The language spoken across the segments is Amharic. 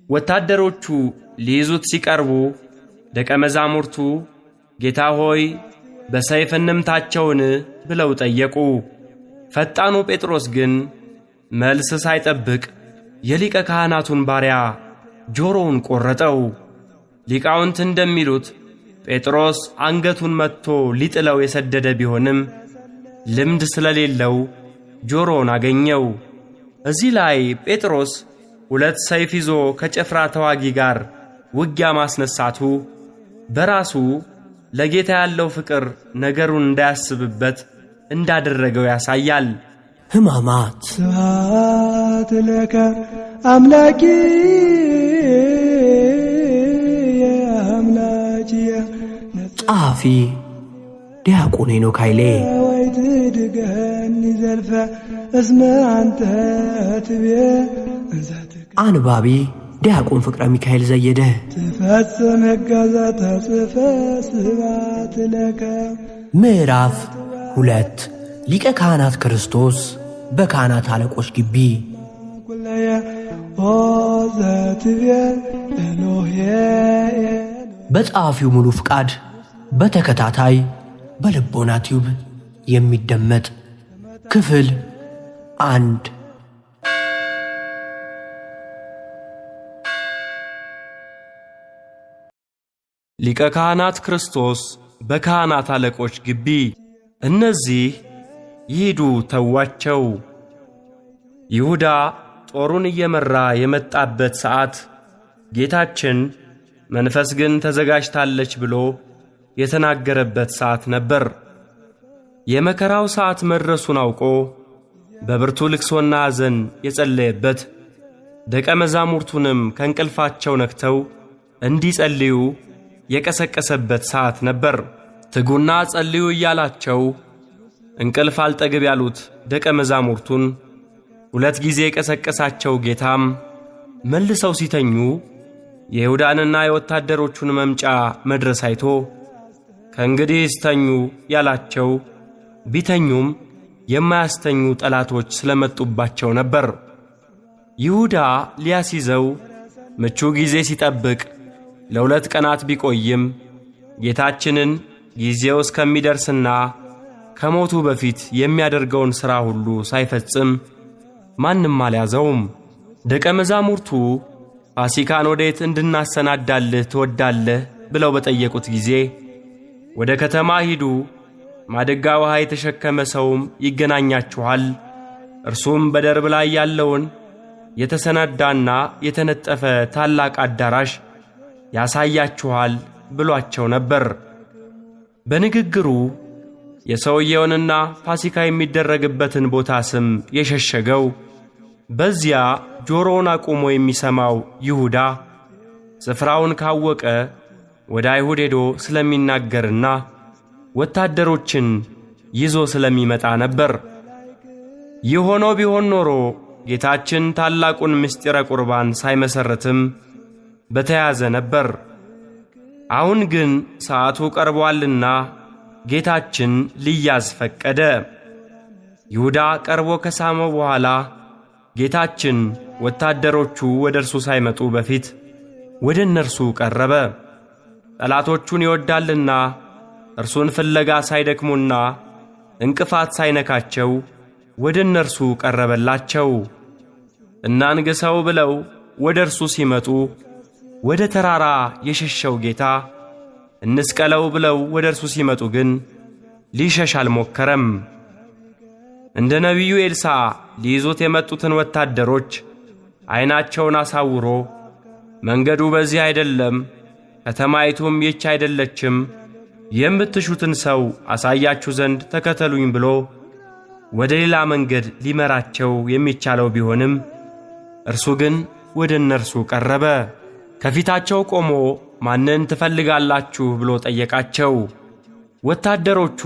ወታደሮቹ ሊይዙት ሲቀርቡ ደቀ መዛሙርቱ ጌታ ሆይ በሰይፍ እንምታቸውን ብለው ጠየቁ። ፈጣኑ ጴጥሮስ ግን መልስ ሳይጠብቅ የሊቀ ካህናቱን ባሪያ ጆሮውን ቆረጠው። ሊቃውንት እንደሚሉት ጴጥሮስ አንገቱን መትቶ ሊጥለው የሰደደ ቢሆንም ልምድ ስለሌለው ጆሮውን አገኘው። እዚህ ላይ ጴጥሮስ 2 ሰይፍ ይዞ ከጭፍራ ተዋጊ ጋር ውጊያ ማስነሳቱ በራሱ ለጌታ ያለው ፍቅር ነገሩን እንዳያስብበት እንዳደረገው ያሳያል። ሕማማት ስብሐት ለከ አምላኪ ጸሐፊ ዲያቆን ሄኖክ ኃይሌ። ወይትድገኒ ዘልፈ እስመ አንተ ትቤ አንባቢ ዲያቆን ፍቅረ ሚካኤል ዘየደ። ትፈጽም ሕገ ዘተጽሕፈ ስብሐት ለከ። ምዕራፍ 2 ሊቀ ካህናት ክርስቶስ በካህናት አለቆች ግቢ። ኩለየ ኦ ዘትቤ ኤሎሄ በጸሐፊው ሙሉ ፍቃድ በተከታታይ በልቦና ቲዩብ የሚደመጥ ክፍል 1። ሊቀ ካህናት ክርስቶስ በካህናት አለቆች ግቢ። እነዚህ ይሂዱ ተዋቸው። ይሁዳ ጦሩን እየመራ የመጣበት ሰዓት ጌታችን መንፈስ ግን ተዘጋጅታለች ብሎ የተናገረበት ሰዓት ነበር። የመከራው ሰዓት መድረሱን አውቆ በብርቱ ልቅሶና ሐዘን የጸለየበት፣ ደቀ መዛሙርቱንም ከእንቅልፋቸው ነክተው እንዲጸልዩ የቀሰቀሰበት ሰዓት ነበር። ትጉና ጸልዩ እያላቸው እንቅልፍ አልጠግብ ያሉት ደቀ መዛሙርቱን 2 ጊዜ የቀሰቀሳቸው ጌታም መልሰው ሲተኙ የይሁዳንና የወታደሮቹን መምጫ መድረስ አይቶ ከእንግዲህ ስተኙ ያላቸው ቢተኙም የማያስተኙ ጠላቶች ስለመጡባቸው ነበር። ይሁዳ ሊያስይዘው ምቹ ጊዜ ሲጠብቅ ለ2 ቀናት ቢቆይም ጌታችንን ጊዜው እስከሚደርስና ከሞቱ በፊት የሚያደርገውን ሥራ ሁሉ ሳይፈጽም ማንም አልያዘውም። ደቀ መዛሙርቱ ፋሲካን ወዴት እንድናሰናዳልህ ትወዳለህ ብለው በጠየቁት ጊዜ ወደ ከተማ ሂዱ፣ ማድጋ ውሃ የተሸከመ ሰውም ይገናኛችኋል፣ እርሱም በደርብ ላይ ያለውን የተሰናዳና የተነጠፈ ታላቅ አዳራሽ ያሳያችኋል ብሏቸው ነበር። በንግግሩ የሰውየውንና ፋሲካ የሚደረግበትን ቦታ ስም የሸሸገው በዚያ ጆሮውን አቁሞ የሚሰማው ይሁዳ ስፍራውን ካወቀ ወደ አይሁድ ሄዶ ስለሚናገርና ወታደሮችን ይዞ ስለሚመጣ ነበር። ይህ ሆኖ ቢሆን ኖሮ ጌታችን ታላቁን ምስጢረ ቁርባን ሳይመሰርትም በተያዘ ነበር። አሁን ግን ሰዓቱ ቀርቧልና ጌታችን ሊያዝ ፈቀደ። ይሁዳ ቀርቦ ከሳመው በኋላ ጌታችን ወታደሮቹ ወደ እርሱ ሳይመጡ በፊት ወደ እነርሱ ቀረበ። ጠላቶቹን ይወዳልና እርሱን ፍለጋ ሳይደክሙና እንቅፋት ሳይነካቸው ወደ እነርሱ ቀረበላቸው። እናንግሰው ብለው ወደ እርሱ ሲመጡ ወደ ተራራ የሸሸው ጌታ እንስቀለው ብለው ወደ እርሱ ሲመጡ ግን ሊሸሽ አልሞከረም። እንደ ነቢዩ ኤልሳዕ ሊይዙት የመጡትን ወታደሮች ዓይናቸውን አሳውሮ መንገዱ በዚህ አይደለም፣ ከተማይቱም ይህች አይደለችም፣ የምትሹትን ሰው አሳያችሁ ዘንድ ተከተሉኝ ብሎ ወደ ሌላ መንገድ ሊመራቸው የሚቻለው ቢሆንም እርሱ ግን ወደ እነርሱ ቀረበ። ከፊታቸው ቆሞ ማንን ትፈልጋላችሁ ብሎ ጠየቃቸው። ወታደሮቹ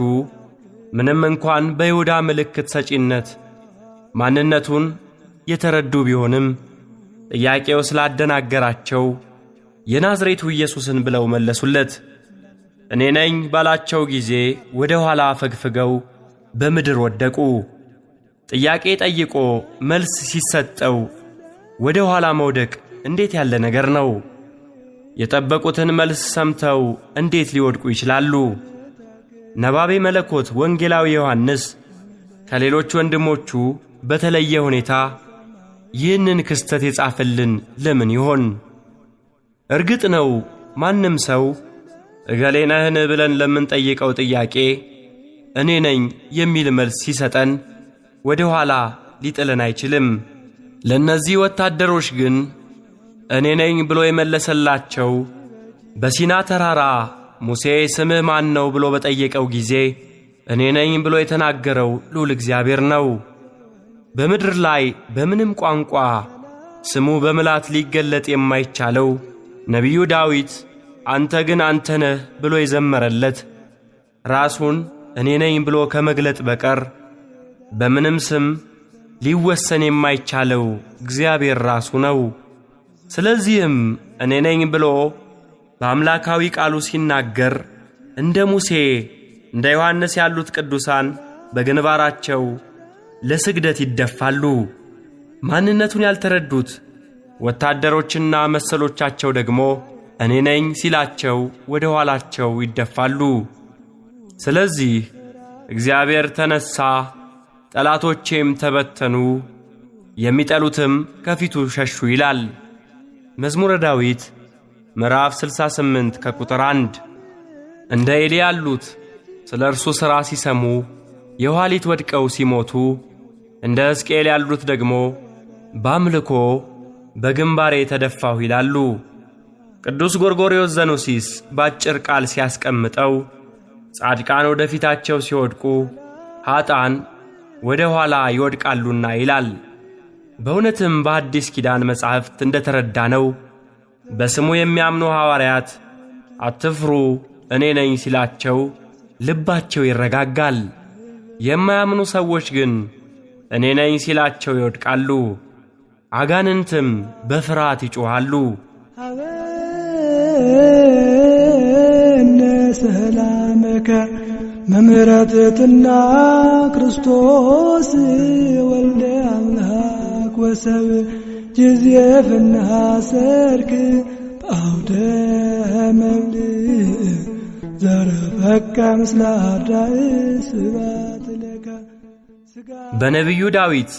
ምንም እንኳን በይሁዳ ምልክት ሰጪነት ማንነቱን የተረዱ ቢሆንም ጥያቄው ስላደናገራቸው የናዝሬቱ ኢየሱስን ብለው መለሱለት። እኔ ነኝ ባላቸው ጊዜ ወደ ኋላ ፈግፍገው በምድር ወደቁ። ጥያቄ ጠይቆ መልስ ሲሰጠው ወደ ኋላ መውደቅ እንዴት ያለ ነገር ነው! የጠበቁትን መልስ ሰምተው እንዴት ሊወድቁ ይችላሉ? ነባቤ መለኮት ወንጌላዊ ዮሐንስ ከሌሎች ወንድሞቹ በተለየ ሁኔታ ይህንን ክስተት የጻፈልን ለምን ይሆን? እርግጥ ነው ማንም ሰው እገሌ ነህን ብለን ለምንጠይቀው ጥያቄ እኔ ነኝ የሚል መልስ ሲሰጠን ወደ ኋላ ሊጥለን አይችልም። ለእነዚህ ወታደሮች ግን እኔ ነኝ ብሎ የመለሰላቸው በሲና ተራራ ሙሴ ስምህ ማን ነው ብሎ በጠየቀው ጊዜ እኔ ነኝ ብሎ የተናገረው ልዑል እግዚአብሔር ነው። በምድር ላይ በምንም ቋንቋ ስሙ በምላት ሊገለጥ የማይቻለው ነቢዩ ዳዊት አንተ ግን አንተ ነህ ብሎ የዘመረለት ራሱን እኔ ነኝ ብሎ ከመግለጥ በቀር በምንም ስም ሊወሰን የማይቻለው እግዚአብሔር ራሱ ነው። ስለዚህም እኔ ነኝ ብሎ በአምላካዊ ቃሉ ሲናገር እንደ ሙሴ እንደ ዮሐንስ ያሉት ቅዱሳን በግንባራቸው ለስግደት ይደፋሉ። ማንነቱን ያልተረዱት ወታደሮችና መሰሎቻቸው ደግሞ እኔ ነኝ ሲላቸው ወደ ኋላቸው ይደፋሉ። ስለዚህ እግዚአብሔር ተነሣ፣ ጠላቶቼም ተበተኑ፣ የሚጠሉትም ከፊቱ ሸሹ ይላል። መዝሙረ ዳዊት ምዕራፍ 68 ከቁጥር 1። እንደ ኤሊ ያሉት ስለ እርሱ ሥራ ሲሰሙ የኋሊት ወድቀው ሲሞቱ፣ እንደ ሕዝቅኤል ያሉት ደግሞ በአምልኮ በግንባሬ ተደፋሁ ይላሉ። ቅዱስ ጎርጎርዮስ ዘኑሲስ ባጭር ቃል ሲያስቀምጠው ጻድቃን ወደ ፊታቸው ሲወድቁ ኀጣን ወደ ኋላ ይወድቃሉና ይላል። በእውነትም በአዲስ ኪዳን መጻሕፍት እንደተረዳነው በስሙ የሚያምኑ ሐዋርያት አትፍሩ እኔ ነኝ ሲላቸው ልባቸው ይረጋጋል። የማያምኑ ሰዎች ግን እኔ ነኝ ሲላቸው ይወድቃሉ። አጋንንትም በፍርሃት ይጮኻሉ። አበነ ሰላመከ መምህረትትና ክርስቶስ ወልደ አምላክ ወሰብ ጅዝየፍና ሰርክ በአውደ መብልዕ ዘረፈካ ምስለ አርዳእ ስብሐት ለከ። በነቢዩ ዳዊት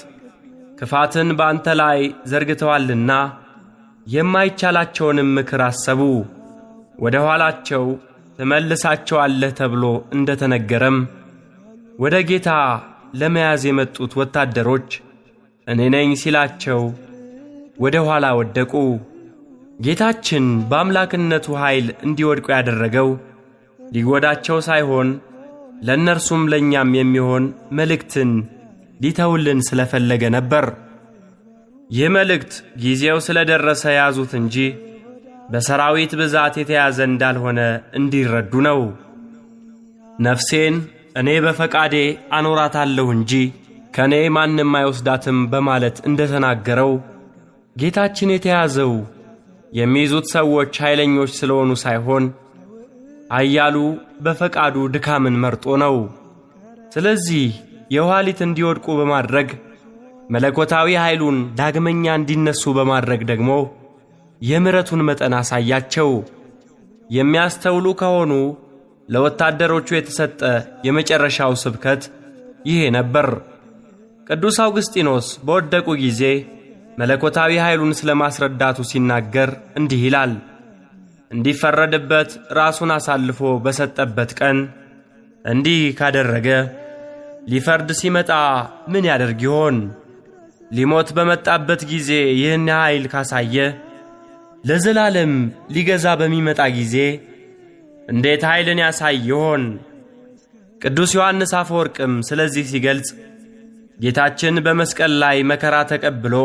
ክፋትን በአንተ ላይ ዘርግተዋልና የማይቻላቸውንም ምክር አሰቡ፣ ወደ ኋላቸው ትመልሳቸዋለህ ተብሎ እንደ ተነገረም ወደ ጌታ ለመያዝ የመጡት ወታደሮች እኔ ነኝ ሲላቸው ወደ ኋላ ወደቁ። ጌታችን በአምላክነቱ ኃይል እንዲወድቁ ያደረገው ሊጎዳቸው ሳይሆን ለእነርሱም ለእኛም የሚሆን መልእክትን ሊተውልን ስለፈለገ ነበር። ይህ መልእክት ጊዜው ስለደረሰ ያዙት እንጂ በሰራዊት ብዛት የተያዘ እንዳልሆነ እንዲረዱ ነው። ነፍሴን እኔ በፈቃዴ አኖራታለሁ እንጂ ከእኔ ማንም አይወስዳትም በማለት እንደተናገረው ጌታችን የተያዘው የሚይዙት ሰዎች ኃይለኞች ስለሆኑ ሳይሆን ኃያሉ በፈቃዱ ድካምን መርጦ ነው። ስለዚህ የኋሊት እንዲወድቁ በማድረግ መለኮታዊ ኃይሉን ዳግመኛ እንዲነሱ በማድረግ ደግሞ የምሕረቱን መጠን አሳያቸው። የሚያስተውሉ ከሆኑ ለወታደሮቹ የተሰጠ የመጨረሻው ስብከት ይሄ ነበር። ቅዱስ አውግስጢኖስ በወደቁ ጊዜ መለኮታዊ ኃይሉን ስለማስረዳቱ ሲናገር እንዲህ ይላል። እንዲፈረድበት ራሱን አሳልፎ በሰጠበት ቀን እንዲህ ካደረገ ሊፈርድ ሲመጣ ምን ያደርግ ይሆን? ሊሞት በመጣበት ጊዜ ይህን ኃይል ካሳየ ለዘላለም ሊገዛ በሚመጣ ጊዜ እንዴት ኃይልን ያሳይ ይሆን? ቅዱስ ዮሐንስ አፈወርቅም ስለዚህ ሲገልጽ ጌታችን በመስቀል ላይ መከራ ተቀብሎ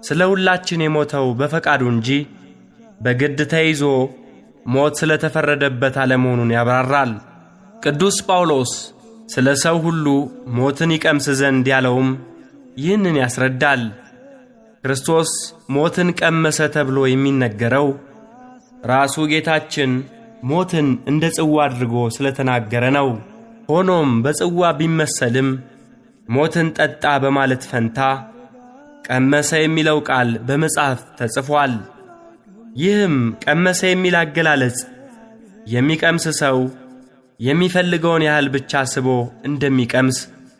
ስለ ሁላችን የሞተው በፈቃዱ እንጂ በግድ ተይዞ ሞት ስለተፈረደበት አለመሆኑን ያብራራል። ቅዱስ ጳውሎስ ስለ ሰው ሁሉ ሞትን ይቀምስ ዘንድ ያለውም ይህንን ያስረዳል። ክርስቶስ ሞትን ቀመሰ ተብሎ የሚነገረው ራሱ ጌታችን ሞትን እንደ ጽዋ አድርጎ ስለተናገረ ነው። ሆኖም በጽዋ ቢመሰልም ሞትን ጠጣ በማለት ፈንታ ቀመሰ የሚለው ቃል በመጽሐፍ ተጽፏል። ይህም ቀመሰ የሚል አገላለጽ የሚቀምስ ሰው የሚፈልገውን ያህል ብቻ ስቦ እንደሚቀምስ፣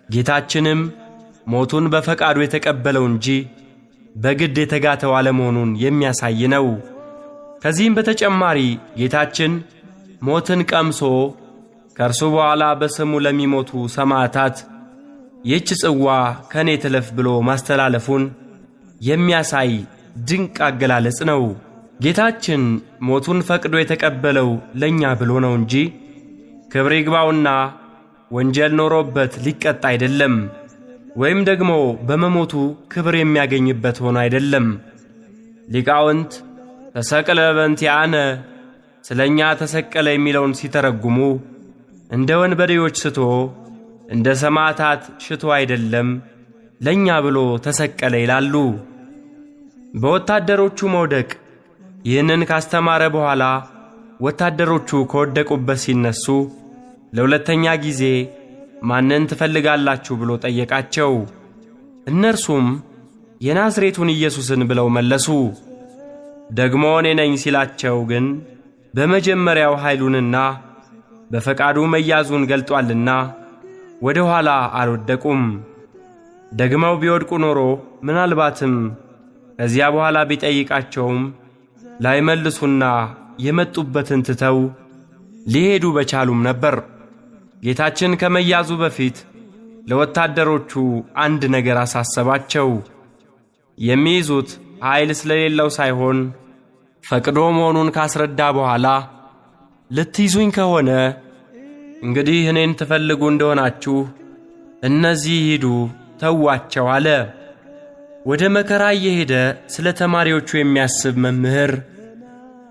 ጌታችንም ሞቱን በፈቃዱ የተቀበለው እንጂ በግድ የተጋተው አለመሆኑን የሚያሳይ ነው። ከዚህም በተጨማሪ ጌታችን ሞትን ቀምሶ ከእርሱ በኋላ በስሙ ለሚሞቱ ሰማዕታት ይህች ጽዋ ከኔ ትለፍ ብሎ ማስተላለፉን የሚያሳይ ድንቅ አገላለጽ ነው። ጌታችን ሞቱን ፈቅዶ የተቀበለው ለእኛ ብሎ ነው እንጂ ክብር ይግባውና ወንጀል ኖሮበት ሊቀጣ አይደለም፣ ወይም ደግሞ በመሞቱ ክብር የሚያገኝበት ሆኖ አይደለም። ሊቃውንት ተሰቅለ በእንቲአነ ስለ እኛ ተሰቀለ የሚለውን ሲተረጉሙ እንደ ወንበዴዎች ስቶ እንደ ሰማዕታት ሽቶ አይደለም፣ ለእኛ ብሎ ተሰቀለ ይላሉ። በወታደሮቹ መውደቅ ይህንን ካስተማረ በኋላ ወታደሮቹ ከወደቁበት ሲነሱ ለሁለተኛ ጊዜ ማንን ትፈልጋላችሁ ብሎ ጠየቃቸው። እነርሱም የናዝሬቱን ኢየሱስን ብለው መለሱ። ደግሞ እኔ ነኝ ሲላቸው ግን በመጀመሪያው ኃይሉንና በፈቃዱ መያዙን ገልጧልና ወደ ኋላ አልወደቁም። ደግመው ቢወድቁ ኖሮ ምናልባትም ከዚያ በኋላ ቢጠይቃቸውም ላይመልሱና የመጡበትን ትተው ሊሄዱ በቻሉም ነበር። ጌታችን ከመያዙ በፊት ለወታደሮቹ አንድ ነገር አሳሰባቸው። የሚይዙት ኃይል ስለሌለው ሳይሆን ፈቅዶ መሆኑን ካስረዳ በኋላ ልትይዙኝ ከሆነ እንግዲህ እኔን ትፈልጉ እንደሆናችሁ እነዚህ ሂዱ፣ ተዋቸው አለ። ወደ መከራ እየሄደ ስለ ተማሪዎቹ የሚያስብ መምህር፣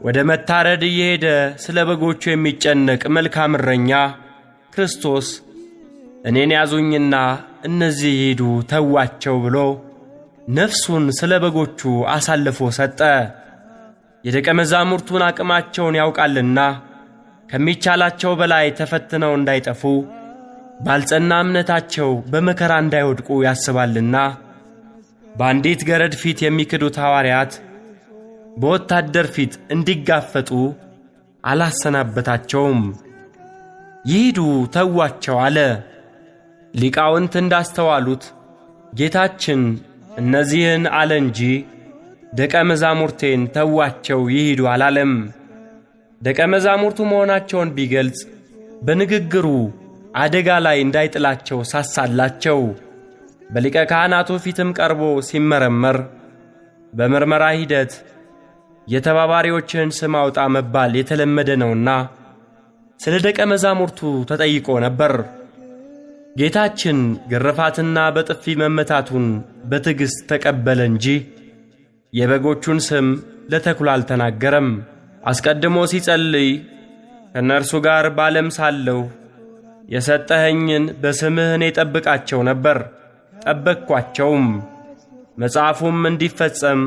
ወደ መታረድ እየሄደ ስለ በጎቹ የሚጨነቅ መልካም እረኛ ክርስቶስ እኔን ያዙኝና እነዚህ ሂዱ፣ ተዋቸው ብሎ ነፍሱን ስለ በጎቹ አሳልፎ ሰጠ። የደቀ መዛሙርቱን አቅማቸውን ያውቃልና ከሚቻላቸው በላይ ተፈትነው እንዳይጠፉ ባልጸና እምነታቸው በመከራ እንዳይወድቁ ያስባልና በአንዲት ገረድ ፊት የሚክዱት ሐዋርያት በወታደር ፊት እንዲጋፈጡ አላሰናበታቸውም። ይሂዱ፣ ተዋቸው አለ። ሊቃውንት እንዳስተዋሉት ጌታችን እነዚህን አለ እንጂ ደቀ መዛሙርቴን ተዋቸው ይሂዱ አላለም። ደቀ መዛሙርቱ መሆናቸውን ቢገልጽ በንግግሩ አደጋ ላይ እንዳይጥላቸው ሳሳላቸው። በሊቀ ካህናቱ ፊትም ቀርቦ ሲመረመር በምርመራ ሂደት የተባባሪዎችን ስም አውጣ መባል የተለመደ ነውና ስለ ደቀ መዛሙርቱ ተጠይቆ ነበር። ጌታችን ግርፋትና በጥፊ መመታቱን በትዕግሥት ተቀበለ እንጂ የበጎቹን ስም ለተኩላ አልተናገረም። አስቀድሞ ሲጸልይ ከእነርሱ ጋር ባለም ሳለሁ የሰጠኸኝን በስምህ እኔ ጠብቃቸው ነበር፣ ጠበቅኳቸውም። መጽሐፉም እንዲፈጸም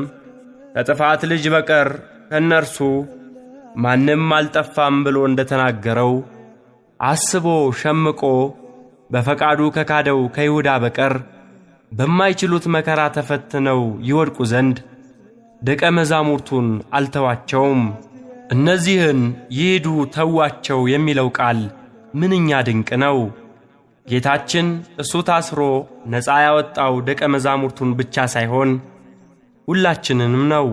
ከጥፋት ልጅ በቀር ከእነርሱ ማንም አልጠፋም ብሎ እንደተናገረው አስቦ ሸምቆ በፈቃዱ ከካደው ከይሁዳ በቀር በማይችሉት መከራ ተፈትነው ይወድቁ ዘንድ ደቀ መዛሙርቱን አልተዋቸውም። እነዚህን ይሂዱ፣ ተዋቸው የሚለው ቃል ምንኛ ድንቅ ነው! ጌታችን እሱ ታስሮ ነፃ ያወጣው ደቀ መዛሙርቱን ብቻ ሳይሆን ሁላችንንም ነው።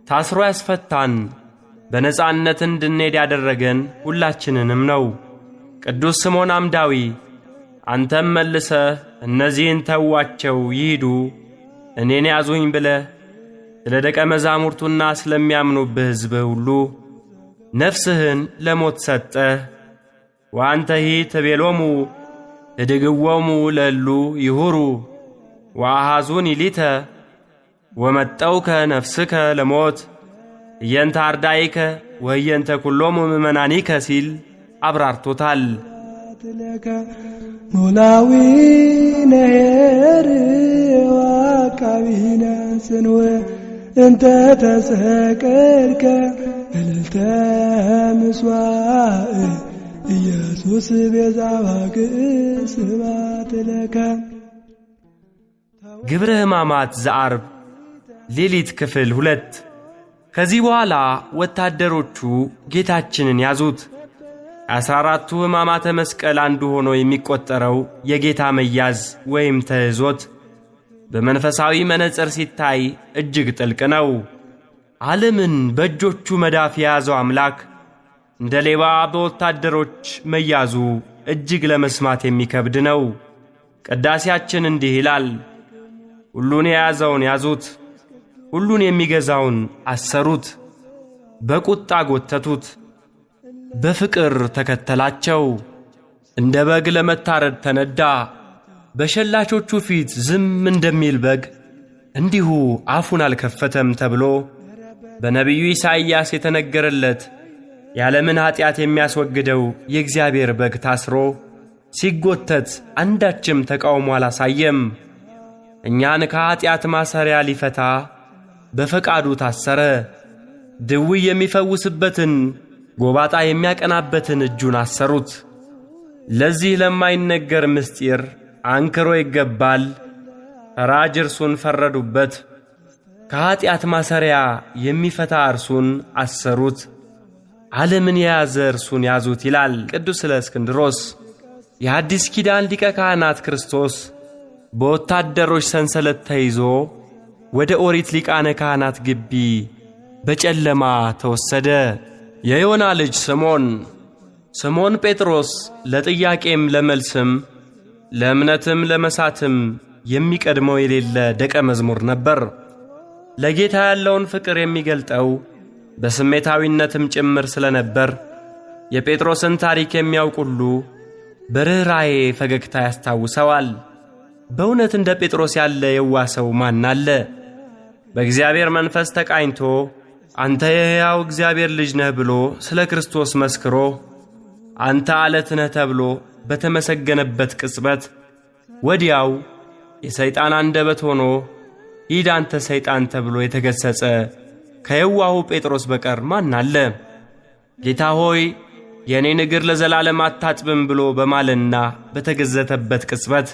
ታስሮ ያስፈታን፣ በነፃነት እንድንሄድ ያደረገን ሁላችንንም ነው። ቅዱስ ስምዖን አምዳዊ አንተም መልሰህ እነዚህን ተዋቸው ይሂዱ፣ እኔን ያዙኝ ብለህ ስለ ደቀ መዛሙርቱና ስለሚያምኑብህ ሕዝብህ ሁሉ ነፍስህን ለሞት ሰጠህ። ወአንተሂ ትቤሎሙ እድግዎሙ ለሉ ይሁሩ ወአሐዙኒ ሊተ ወመጠውከ ነፍስከ ለሞት እየንተ አርዳኢከ ወእየንተ ኩሎሙ ምእመናኒከ ሲል አብራርቶታል። ኖላዊ ነሄር ወአቃቢነ ጽንወ እንተ ተሰቀልከ እልልተ ምስዋዕ ኢየሱስ ቤዛ ባግዕ ስብሐት ለከ ግብረ ሕማማት ዘዓርብ ሌሊት ክፍል 2። ከዚህ በኋላ ወታደሮቹ ጌታችንን ያዙት። የ14ቱ ሕማማተ መስቀል አንዱ ሆኖ የሚቆጠረው የጌታ መያዝ ወይም ተይዞት በመንፈሳዊ መነጽር ሲታይ እጅግ ጥልቅ ነው። ዓለምን በእጆቹ መዳፍ የያዘው አምላክ እንደ ሌባ በወታደሮች መያዙ እጅግ ለመስማት የሚከብድ ነው። ቅዳሴያችን እንዲህ ይላል። ሁሉን የያዘውን ያዙት፣ ሁሉን የሚገዛውን አሰሩት፣ በቁጣ ጎተቱት፣ በፍቅር ተከተላቸው። እንደ በግ ለመታረድ ተነዳ፣ በሸላቾቹ ፊት ዝም እንደሚል በግ እንዲሁ አፉን አልከፈተም ተብሎ በነቢዩ ኢሳይያስ የተነገረለት የዓለምን ኀጢአት የሚያስወግደው የእግዚአብሔር በግ ታስሮ ሲጎተት አንዳችም ተቃውሞ አላሳየም። እኛን ከኀጢአት ማሰሪያ ሊፈታ በፈቃዱ ታሰረ። ድውይ የሚፈውስበትን ጎባጣ የሚያቀናበትን እጁን አሰሩት። ለዚህ ለማይነገር ምስጢር አንክሮ ይገባል። ፈራጅ እርሱን ፈረዱበት። ከኀጢአት ማሰሪያ የሚፈታ እርሱን አሰሩት። ዓለምን የያዘ እርሱን ያዙት ይላል ቅዱስ እለእስክንድሮስ። የአዲስ ኪዳን ሊቀ ካህናት ክርስቶስ በወታደሮች ሰንሰለት ተይዞ ወደ ኦሪት ሊቃነ ካህናት ግቢ በጨለማ ተወሰደ። የዮና ልጅ ስምዖን ጴጥሮስ ለጥያቄም ለመልስም ለእምነትም ለመሳትም የሚቀድመው የሌለ ደቀ መዝሙር ነበር። ለጌታ ያለውን ፍቅር የሚገልጠው በስሜታዊነትም ጭምር ስለነበር የጴጥሮስን ታሪክ የሚያውቅ ሁሉ በርኅራኄ ፈገግታ ያስታውሰዋል። በእውነት እንደ ጴጥሮስ ያለ የዋህ ሰው ማን አለ? በእግዚአብሔር መንፈስ ተቃኝቶ አንተ የሕያው እግዚአብሔር ልጅ ነህ ብሎ ስለ ክርስቶስ መስክሮ አንተ ዓለት ነህ ተብሎ በተመሰገነበት ቅጽበት ወዲያው የሰይጣን አንደበት ሆኖ ሂድ አንተ ሰይጣን ተብሎ የተገሰጸ ከየዋሁ ጴጥሮስ በቀር ማን አለ? ጌታ ሆይ የእኔን እግር ለዘላለም አታጥብም ብሎ በማለና በተገዘተበት ቅጽበት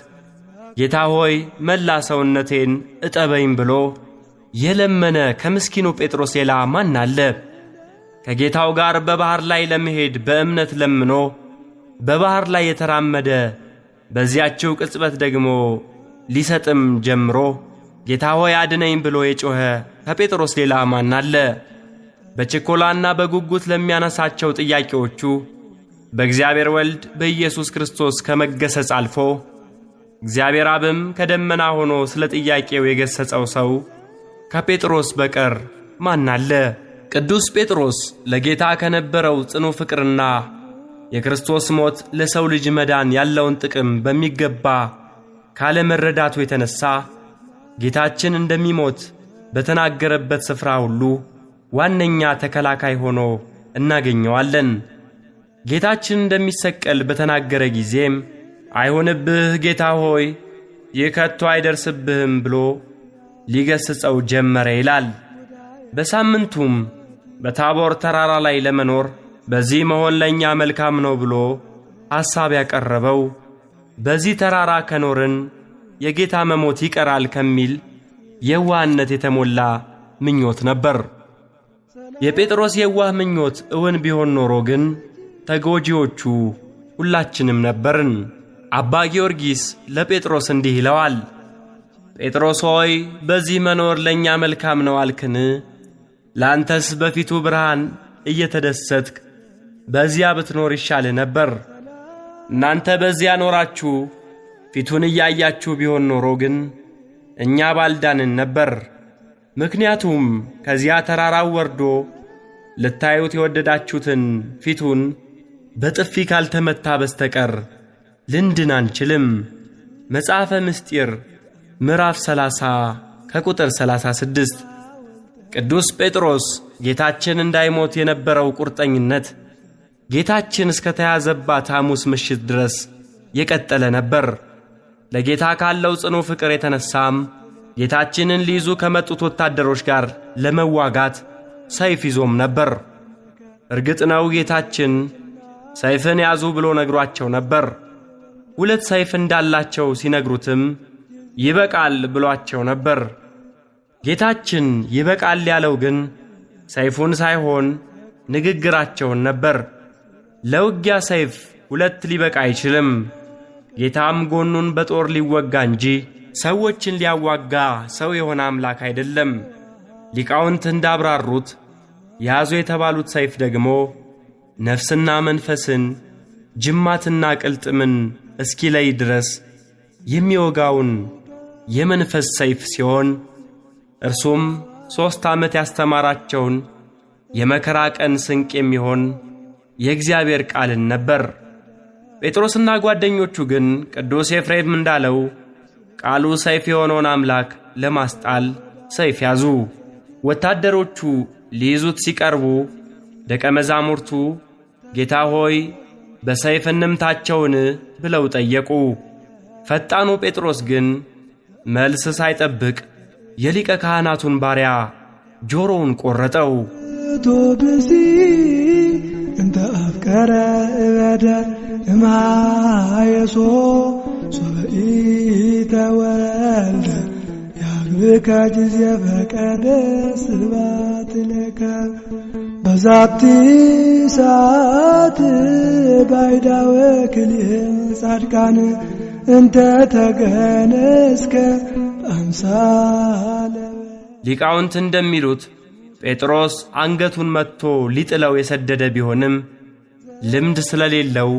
ጌታ ሆይ መላ ሰውነቴን እጠበኝ ብሎ የለመነ ከምስኪኑ ጴጥሮስ ሌላ ማን አለ? ከጌታው ጋር በባሕር ላይ ለመሄድ በእምነት ለምኖ በባሕር ላይ የተራመደ በዚያችው ቅጽበት ደግሞ ሊሰጥም ጀምሮ ጌታ ሆይ አድነኝ ብሎ የጮኸ ከጴጥሮስ ሌላ ማን አለ? በችኮላና በጉጉት ለሚያነሳቸው ጥያቄዎቹ በእግዚአብሔር ወልድ በኢየሱስ ክርስቶስ ከመገሰጽ አልፎ እግዚአብሔር አብም ከደመና ሆኖ ስለ ጥያቄው የገሰጸው ሰው ከጴጥሮስ በቀር ማን አለ? ቅዱስ ጴጥሮስ ለጌታ ከነበረው ጽኑ ፍቅርና የክርስቶስ ሞት ለሰው ልጅ መዳን ያለውን ጥቅም በሚገባ ካለመረዳቱ የተነሳ ጌታችን እንደሚሞት በተናገረበት ስፍራ ሁሉ ዋነኛ ተከላካይ ሆኖ እናገኘዋለን። ጌታችን እንደሚሰቀል በተናገረ ጊዜም አይሆንብህ ጌታ ሆይ ይህ ከቶ አይደርስብህም ብሎ ሊገስጸው ጀመረ ይላል። በሳምንቱም በታቦር ተራራ ላይ ለመኖር በዚህ መሆን ለእኛ መልካም ነው ብሎ ሐሳብ ያቀረበው በዚህ ተራራ ከኖርን የጌታ መሞት ይቀራል ከሚል የዋህነት የተሞላ ምኞት ነበር። የጴጥሮስ የዋህ ምኞት እውን ቢሆን ኖሮ ግን ተጎጂዎቹ ሁላችንም ነበርን። አባ ጊዮርጊስ ለጴጥሮስ እንዲህ ይለዋል። ጴጥሮስ ሆይ በዚህ መኖር ለእኛ መልካም ነው አልክን? ለአንተስ በፊቱ ብርሃን እየተደሰትክ በዚያ ብትኖር ይሻልህ ነበር። እናንተ በዚያ ኖራችሁ ፊቱን እያያችሁ ቢሆን ኖሮ ግን እኛ ባልዳንን ነበር። ምክንያቱም ከዚያ ተራራው ወርዶ ልታዩት የወደዳችሁትን ፊቱን በጥፊ ካልተመታ በስተቀር ልንድን አንችልም። መጽሐፈ ምስጢር ምዕራፍ 30 ከቁጥር 36። ቅዱስ ጴጥሮስ ጌታችን እንዳይሞት የነበረው ቁርጠኝነት ጌታችን እስከ ተያዘባት ሐሙስ ምሽት ድረስ የቀጠለ ነበር። ለጌታ ካለው ጽኑ ፍቅር የተነሳም ጌታችንን ሊይዙ ከመጡት ወታደሮች ጋር ለመዋጋት ሰይፍ ይዞም ነበር። እርግጥ ነው ጌታችን ሰይፍን ያዙ ብሎ ነግሯቸው ነበር። 2 ሰይፍ እንዳላቸው ሲነግሩትም ይበቃል ብሏቸው ነበር። ጌታችን ይበቃል ያለው ግን ሰይፉን ሳይሆን ንግግራቸውን ነበር። ለውጊያ ሰይፍ ሁለት ሊበቃ አይችልም። ጌታም ጎኑን በጦር ሊወጋ እንጂ ሰዎችን ሊያዋጋ ሰው የሆነ አምላክ አይደለም። ሊቃውንት እንዳብራሩት ያዙ የተባሉት ሰይፍ ደግሞ ነፍስና መንፈስን ጅማትና ቅልጥምን እስኪለይ ድረስ የሚወጋውን የመንፈስ ሰይፍ ሲሆን እርሱም 3 ዓመት ያስተማራቸውን የመከራ ቀን ስንቅ የሚሆን የእግዚአብሔር ቃልን ነበር። ጴጥሮስና ጓደኞቹ ግን ቅዱስ ኤፍሬም እንዳለው ቃሉ ሰይፍ የሆነውን አምላክ ለማስጣል ሰይፍ ያዙ። ወታደሮቹ ሊይዙት ሲቀርቡ ደቀ መዛሙርቱ ጌታ ሆይ በሰይፍ እንምታቸውን ብለው ጠየቁ። ፈጣኑ ጴጥሮስ ግን መልስ ሳይጠብቅ የሊቀ ካህናቱን ባሪያ ጆሮውን ቆረጠው። ቶብሲ እንተ አፍቀረ እበደ እማየሶ ሶበኢ ተወልደ ያግብከ ጊዜ ፈቀደ ስብሐት ለከ በዛቲ ሰዓት ባይዳወ ክልኤ ጻድቃን እንተ ተገነስከ አምሳለ። ሊቃውንት እንደሚሉት ጴጥሮስ አንገቱን መትቶ ሊጥለው የሰደደ ቢሆንም ልምድ ስለሌለው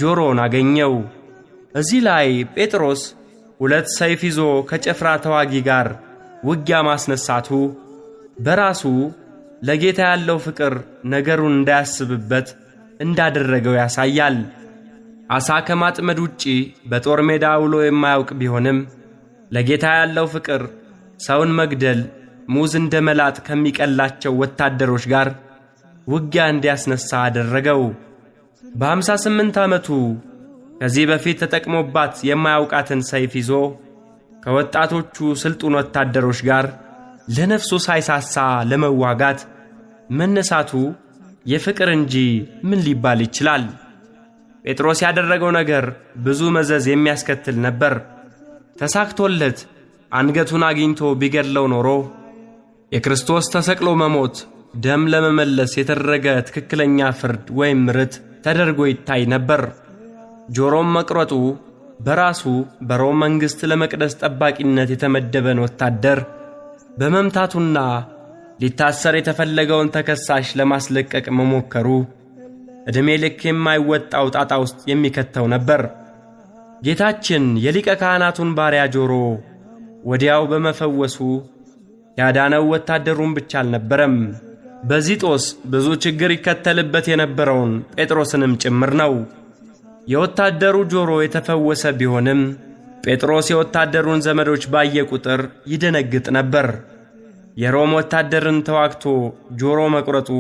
ጆሮውን አገኘው። እዚህ ላይ ጴጥሮስ 2 ሰይፍ ይዞ ከጭፍራ ተዋጊ ጋር ውጊያ ማስነሳቱ በራሱ ለጌታ ያለው ፍቅር ነገሩን እንዳያስብበት እንዳደረገው ያሳያል። ዓሣ ከማጥመድ ውጪ በጦር ሜዳ ውሎ የማያውቅ ቢሆንም ለጌታ ያለው ፍቅር ሰውን መግደል ሙዝ እንደ መላጥ ከሚቀላቸው ወታደሮች ጋር ውጊያ እንዲያስነሳ አደረገው። በ58 ዓመቱ ከዚህ በፊት ተጠቅሞባት የማያውቃትን ሰይፍ ይዞ ከወጣቶቹ ስልጡን ወታደሮች ጋር ለነፍሱ ሳይሳሳ ለመዋጋት መነሳቱ የፍቅር እንጂ ምን ሊባል ይችላል? ጴጥሮስ ያደረገው ነገር ብዙ መዘዝ የሚያስከትል ነበር። ተሳክቶለት አንገቱን አግኝቶ ቢገድለው ኖሮ የክርስቶስ ተሰቅሎ መሞት ደም ለመመለስ የተደረገ ትክክለኛ ፍርድ ወይም ርት ተደርጎ ይታይ ነበር። ጆሮም መቅረጡ በራሱ በሮም መንግሥት ለመቅደስ ጠባቂነት የተመደበን ወታደር በመምታቱና ሊታሰር የተፈለገውን ተከሳሽ ለማስለቀቅ መሞከሩ ዕድሜ ልክ የማይወጣው ጣጣ ውስጥ የሚከተው ነበር። ጌታችን የሊቀ ካህናቱን ባሪያ ጆሮ ወዲያው በመፈወሱ ያዳነው ወታደሩን ብቻ አልነበረም፣ በዚህ ጦስ ብዙ ችግር ይከተልበት የነበረውን ጴጥሮስንም ጭምር ነው። የወታደሩ ጆሮ የተፈወሰ ቢሆንም ጴጥሮስ የወታደሩን ዘመዶች ባየ ቁጥር ይደነግጥ ነበር። የሮም ወታደርን ተዋግቶ ጆሮ መቁረጡ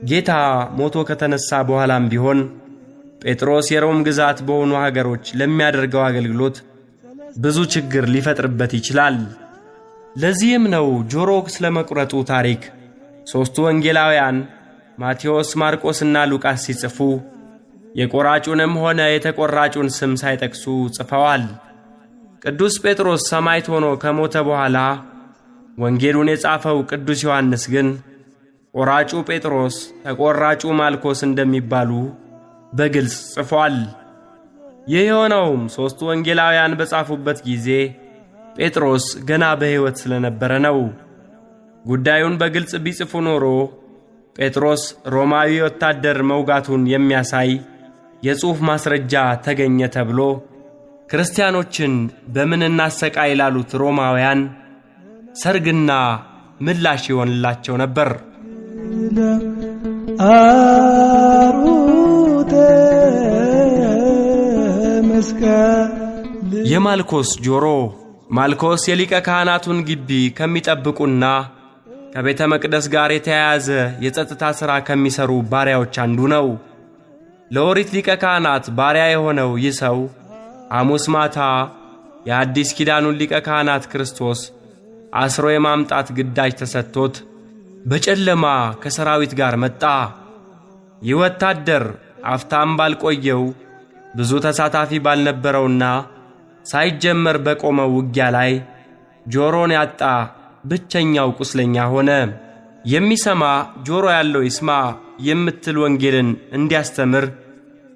ጌታ ሞቶ ከተነሳ በኋላም ቢሆን ጴጥሮስ የሮም ግዛት በሆኑ ሀገሮች ለሚያደርገው አገልግሎት ብዙ ችግር ሊፈጥርበት ይችላል። ለዚህም ነው ጆሮ ስለመቁረጡ ታሪክ 3ቱ ወንጌላውያን ማቴዎስ፣ ማርቆስና ሉቃስ ሲጽፉ የቆራጩንም ሆነ የተቆራጩን ስም ሳይጠቅሱ ጽፈዋል። ቅዱስ ጴጥሮስ ሰማዕት ሆኖ ከሞተ በኋላ ወንጌሉን የጻፈው ቅዱስ ዮሐንስ ግን ቆራጩ ጴጥሮስ፣ ተቆራጩ ማልኮስ እንደሚባሉ በግልጽ ጽፏል። ይህ የሆነውም 3ቱ ወንጌላውያን በጻፉበት ጊዜ ጴጥሮስ ገና በሕይወት ስለነበረ ነው። ጉዳዩን በግልጽ ቢጽፉ ኖሮ ጴጥሮስ ሮማዊ ወታደር መውጋቱን የሚያሳይ የጽሑፍ ማስረጃ ተገኘ ተብሎ ክርስቲያኖችን በምን እናሰቃይ ላሉት ሮማውያን ሰርግና ምላሽ ይሆንላቸው ነበር። የማልኮስ ጆሮ። ማልኮስ የሊቀ ካህናቱን ግቢ ከሚጠብቁና ከቤተ መቅደስ ጋር የተያያዘ የጸጥታ ሥራ ከሚሰሩ ባሪያዎች አንዱ ነው። ለኦሪት ሊቀ ካህናት ባሪያ የሆነው ይህ ሰው ሐሙስ ማታ የአዲስ ኪዳኑን ሊቀ ካህናት ክርስቶስ አስሮ የማምጣት ግዳጅ ተሰጥቶት በጨለማ ከሰራዊት ጋር መጣ። ይህ ወታደር አፍታም ባልቆየው ብዙ ተሳታፊ ባልነበረውና ሳይጀመር በቆመው ውጊያ ላይ ጆሮን ያጣ ብቸኛው ቁስለኛ ሆነ። የሚሰማ ጆሮ ያለው ይስማ የምትል ወንጌልን እንዲያስተምር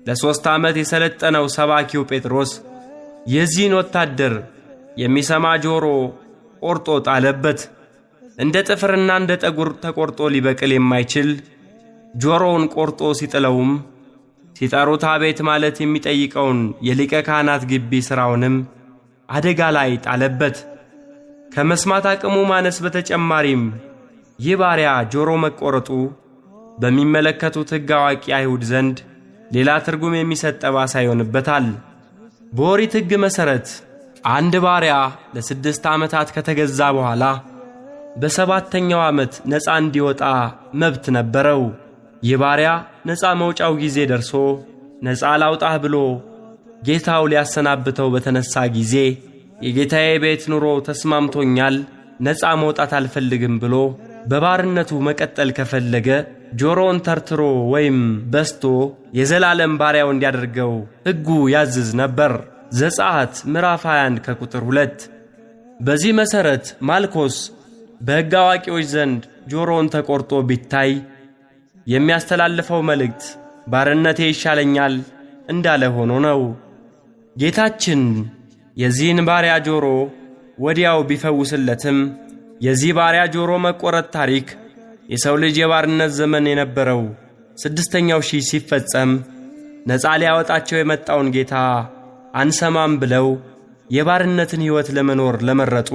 ለ3 ዓመት የሰለጠነው ሰባኪው ጴጥሮስ የዚህን ወታደር የሚሰማ ጆሮ ቆርጦ ጣለበት። እንደ ጥፍርና እንደ ጠጉር ተቆርጦ ሊበቅል የማይችል ጆሮውን ቆርጦ ሲጥለውም ሲጠሩት አቤት ማለት የሚጠይቀውን የሊቀ ካህናት ግቢ ሥራውንም አደጋ ላይ ጣለበት። ከመስማት አቅሙ ማነስ በተጨማሪም ይህ ባሪያ ጆሮ መቆረጡ በሚመለከቱት ሕግ አዋቂ አይሁድ ዘንድ ሌላ ትርጉም የሚሰጥ ጠባሳ ይሆንበታል። በኦሪት ሕግ መሠረት አንድ ባሪያ ለ6 ዓመታት ከተገዛ በኋላ በ7ኛው ዓመት ነፃ እንዲወጣ መብት ነበረው። ይህ ባሪያ ነፃ መውጫው ጊዜ ደርሶ ነፃ ላውጣህ ብሎ ጌታው ሊያሰናብተው በተነሳ ጊዜ የጌታዬ ቤት ኑሮ ተስማምቶኛል፣ ነፃ መውጣት አልፈልግም ብሎ በባርነቱ መቀጠል ከፈለገ ጆሮውን ተርትሮ ወይም በስቶ የዘላለም ባሪያው እንዲያደርገው ሕጉ ያዝዝ ነበር። ዘጸአት ምዕራፍ 21 ከቁጥር 2። በዚህ መሠረት ማልኮስ በሕግ አዋቂዎች ዘንድ ጆሮውን ተቆርጦ ቢታይ የሚያስተላልፈው መልእክት ባርነቴ ይሻለኛል እንዳለ ሆኖ ነው። ጌታችን የዚህን ባሪያ ጆሮ ወዲያው ቢፈውስለትም የዚህ ባሪያ ጆሮ መቆረጥ ታሪክ የሰው ልጅ የባርነት ዘመን የነበረው 6ኛው ሺህ ሲፈጸም ነፃ ሊያወጣቸው የመጣውን ጌታ አንሰማም ብለው የባርነትን ሕይወት ለመኖር ለመረጡ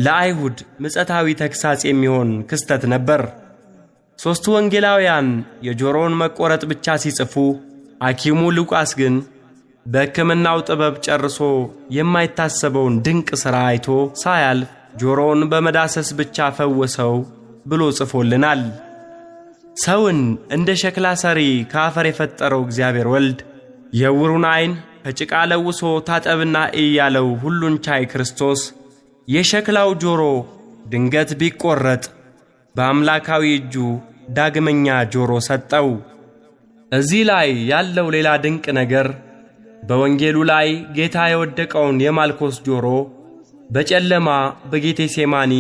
ለአይሁድ ምጸታዊ ተግሳጽ የሚሆን ክስተት ነበር። 3ቱ ወንጌላውያን የጆሮውን መቆረጥ ብቻ ሲጽፉ፣ ሐኪሙ ሉቃስ ግን በሕክምናው ጥበብ ጨርሶ የማይታሰበውን ድንቅ ሥራ አይቶ ሳያልፍ ጆሮውን በመዳሰስ ብቻ ፈወሰው ብሎ ጽፎልናል። ሰውን እንደ ሸክላ ሰሪ ከአፈር የፈጠረው እግዚአብሔር ወልድ የዕውሩን ዐይን ከጭቃ ለውሶ ታጠብና እያለው ሁሉን ቻይ ክርስቶስ የሸክላው ጆሮ ድንገት ቢቆረጥ በአምላካዊ እጁ ዳግመኛ ጆሮ ሰጠው። እዚህ ላይ ያለው ሌላ ድንቅ ነገር በወንጌሉ ላይ ጌታ የወደቀውን የማልኮስ ጆሮ በጨለማ በጌቴሴማኒ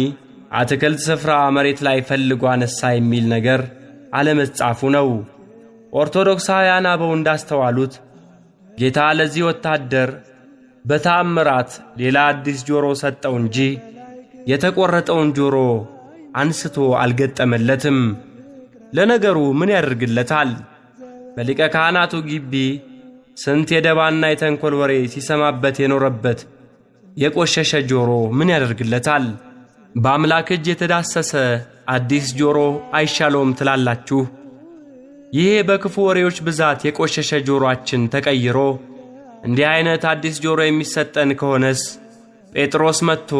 አትክልት ስፍራ መሬት ላይ ፈልጎ አነሳ የሚል ነገር አለመጻፉ ነው። ኦርቶዶክሳውያን አበው እንዳስተዋሉት ጌታ ለዚህ ወታደር በተአምራት ሌላ አዲስ ጆሮ ሰጠው እንጂ የተቆረጠውን ጆሮ አንስቶ አልገጠመለትም። ለነገሩ ምን ያደርግለታል? በሊቀ ካህናቱ ግቢ ስንት የደባና የተንኰል ወሬ ሲሰማበት የኖረበት የቆሸሸ ጆሮ ምን ያደርግለታል? በአምላክ እጅ የተዳሰሰ አዲስ ጆሮ አይሻለውም ትላላችሁ? ይሄ በክፉ ወሬዎች ብዛት የቆሸሸ ጆሮአችን ተቀይሮ እንዲህ አይነት አዲስ ጆሮ የሚሰጠን ከሆነስ ጴጥሮስ መጥቶ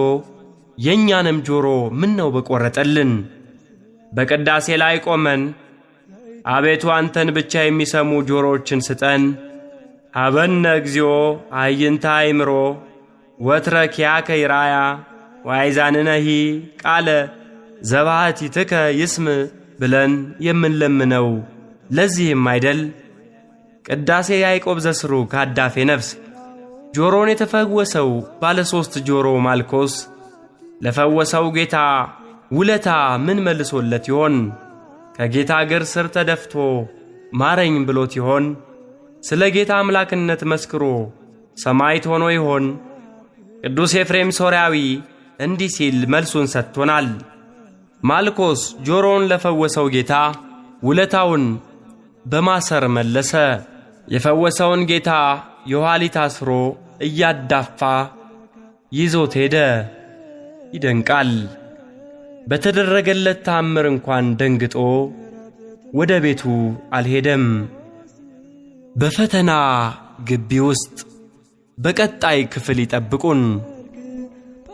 የእኛንም ጆሮ ምን ነው በቆረጠልን? በቅዳሴ ላይ ቆመን አቤቱ አንተን ብቻ የሚሰሙ ጆሮዎችን ስጠን፣ ሀበነ እግዚኦ አዕይንተ አእምሮ ወትረ ኪያከ ይራያ ወአይዛንነሂ ቃለ ዘባሕቲትከ ይስም ብለን የምንለምነው ለዚህም አይደል? ቅዳሴ ያዕቆብ ዘስሩግ ከአዳፌ ነፍስ ጆሮን የተፈወሰው ባለ 3 ጆሮ ማልኮስ ለፈወሰው ጌታ ውለታ ምን መልሶለት ይሆን? ከጌታ እግር ስር ተደፍቶ ማረኝ ብሎት ይሆን? ስለ ጌታ አምላክነት መስክሮ ሰማዕት ሆኖ ይሆን? ቅዱስ ኤፍሬም ሶርያዊ እንዲህ ሲል መልሱን ሰጥቶናል። ማልኮስ ጆሮውን ለፈወሰው ጌታ ውለታውን በማሰር መለሰ። የፈወሰውን ጌታ የኋሊት አስሮ እያዳፋ ይዞት ሄደ። ይደንቃል። በተደረገለት ተአምር እንኳን ደንግጦ ወደ ቤቱ አልሄደም። በፈተና ግቢ ውስጥ በቀጣይ ክፍል ይጠብቁን።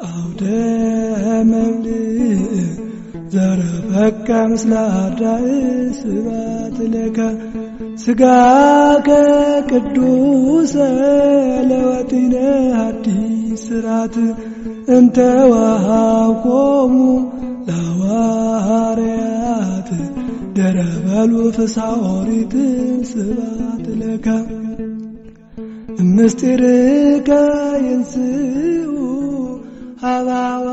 አውደ መብልዕ ዘረፈቀ ምስለ አርዳእ ስብሐት ለከ ሥጋከ ቅዱሰ ለወጢነ ሐዲስ ሥርዓት እንተ ወሀብኮሙ ለሐዋርያት ደረበሉ ፍስሐ ኦሪት ስብሐት ለከ ምስጢርከ ይንስኡ ሀባዋ